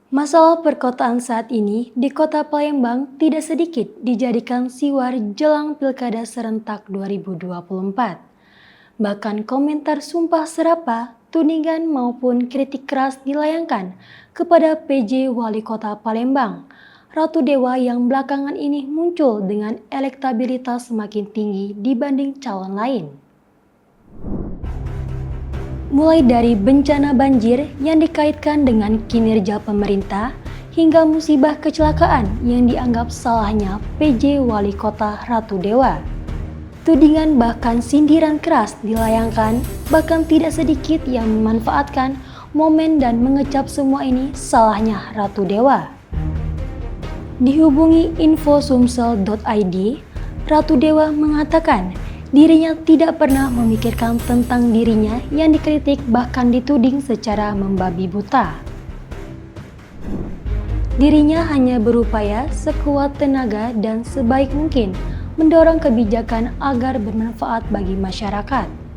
Masalah perkotaan saat ini di Kota Palembang tidak sedikit dijadikan siwar jelang Pilkada serentak 2024. Bahkan komentar sumpah serapa, tudingan maupun kritik keras dilayangkan kepada PJ Wali Kota Palembang, Ratu Dewa yang belakangan ini muncul dengan elektabilitas semakin tinggi dibanding calon lain. Mulai dari bencana banjir yang dikaitkan dengan kinerja pemerintah, hingga musibah kecelakaan yang dianggap salahnya PJ Wali Kota Ratu Dewa. Tudingan bahkan sindiran keras dilayangkan, bahkan tidak sedikit yang memanfaatkan momen dan mengecap semua ini salahnya Ratu Dewa. Dihubungi infosumsel.id, Ratu Dewa mengatakan dirinya tidak pernah memikirkan tentang dirinya yang dikritik bahkan dituding secara membabi buta. Dirinya hanya berupaya sekuat tenaga dan sebaik mungkin mendorong kebijakan agar bermanfaat bagi masyarakat.